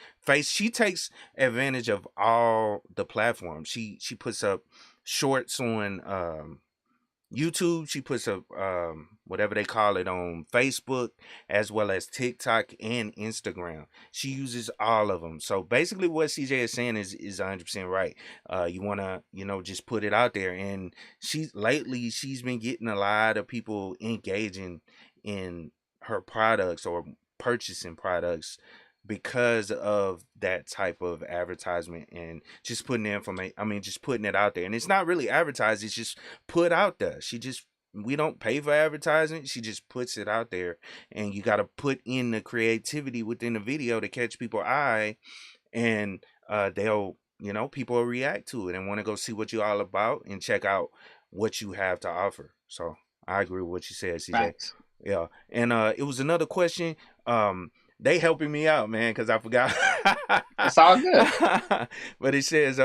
she takes advantage of all the platforms. She puts up shorts on YouTube. She puts up whatever they call it on Facebook, as well as TikTok and Instagram. She uses all of them. So basically what CJ is saying is 100% right. You want to, you know, just put it out there. And she's been getting a lot of people engaging in her products or purchasing products because of that type of advertisement and just putting the information, just putting it out there. And it's not really advertised, it's just put out there. We don't pay for advertising. She just puts it out there, and you got to put in the creativity within the video to catch people's eye, and they'll, you know, people will react to it and want to go see what you're all about and check out what you have to offer. So I agree with what you said, CJ. Facts. Yeah. And it was another question. They helping me out, man, because I forgot. It's all good. But it says,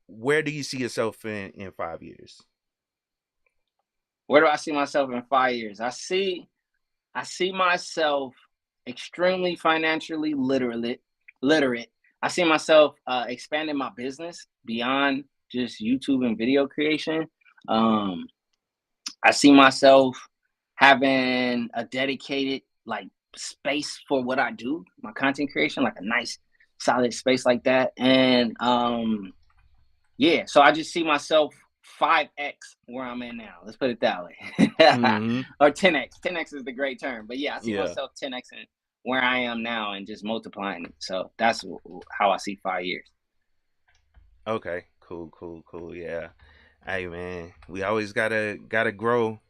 where do you see yourself in 5 years? Where do I see myself in 5 years? I see myself extremely financially literate. I see myself expanding my business beyond just YouTube and video creation. I see myself having a dedicated like space for what I do, my content creation, like a nice solid space like that. And yeah, so I just see myself 5x where I'm at now. Let's put it that way. Or 10x. 10x is the great term. But yeah, I see myself 10x in where I am now and just multiplying it. So that's how I see 5 years. Okay, cool. Yeah. Hey man, we always gotta grow,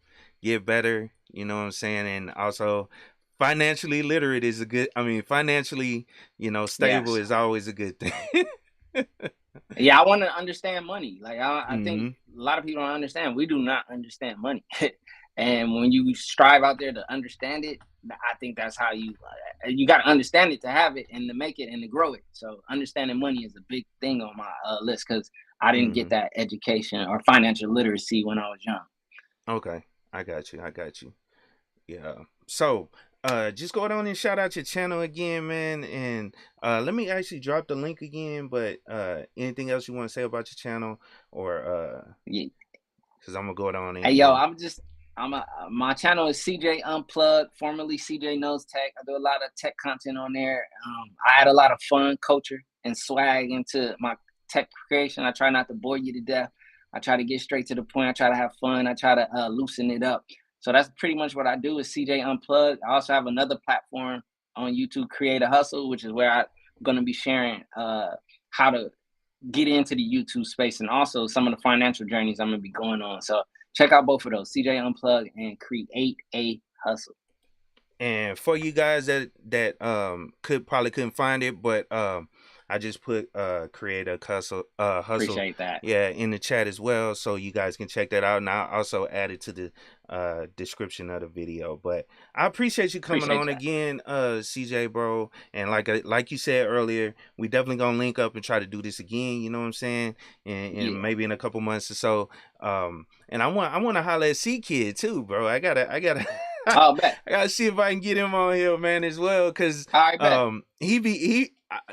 get better, you know what I'm saying? And also financially literate is a good, financially, you know, stable is always a good thing. Yeah, I want to understand money. Like I think a lot of people don't understand. We do not understand money. And when you strive out there to understand it, I think that's how you got to understand it to have it and to make it and to grow it. So understanding money is a big thing on my list because I didn't get that education or financial literacy when I was young. Okay, I got you. Yeah. So just go down and shout out your channel again, man. And let me actually drop the link again. But anything else you want to say about your channel, or because I'm gonna go down and hey yo, my channel is CJ Unplugged, formerly CJ Knows Tech. I do a lot of tech content on there. I add a lot of fun, culture, and swag into my tech creation. I try not to bore you to death. I try to get straight to the point. I try to have fun. I try to loosen it up. So that's pretty much what I do is CJ Unplugged. I also have another platform on YouTube, Create a Hustle, which is where I'm going to be sharing how to get into the YouTube space and also some of the financial journeys I'm going to be going on. So check out both of those, CJ Unplugged and Create a Hustle. And for you guys that couldn't find it, but I just put create a hustle, Appreciate that. yeah, in the chat as well, so you guys can check that out. And I'll also add it to the description of the video. But I appreciate you coming Appreciate on that. again, CJ, bro. And like you said earlier, we definitely gonna link up and try to do this again. You know what I'm saying? And Yeah. maybe in a couple months or so. And I want to holler at C Kid too, bro. I gotta Oh, bet. I gotta see if I can get him on here, man, as well. Cause All right, bet.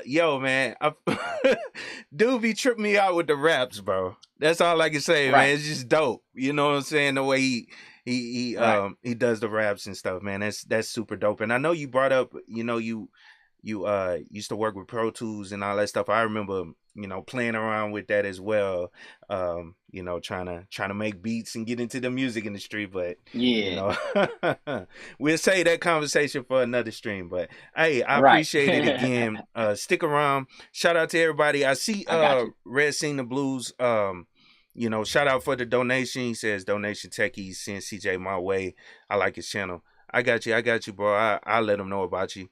yo, man, dude be tripping me out with the raps, bro. That's all I can say, Right. man. It's just dope. You know what I'm saying? The way he does the raps and stuff, man. That's super dope. And I know you brought up, you used to work with Pro Tools and all that stuff. I remember, playing around with that as well. Trying to make beats and get into the music industry, but Yeah. we'll save that conversation for another stream. But hey, I Right. appreciate it again. Stick around. Shout out to everybody. I see I got you. Red Sing the Blues. Shout out for the donation. He says donation techie, send CJ my way. I like his channel. I got you, bro. I'll let him know about you.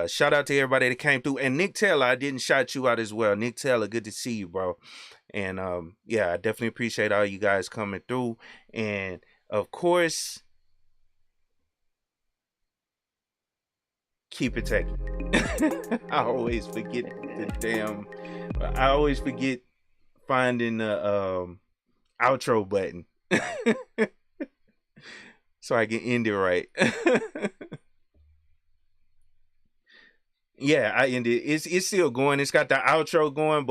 Shout out to everybody that came through. And Nick Taylor, I didn't shout you out as well. Nick Taylor, good to see you, bro. And yeah, I definitely appreciate all you guys coming through. And of course, keep it techie. I always forget finding the outro button. So I can end it right. Yeah, I ended. It's still going. It's got the outro going, but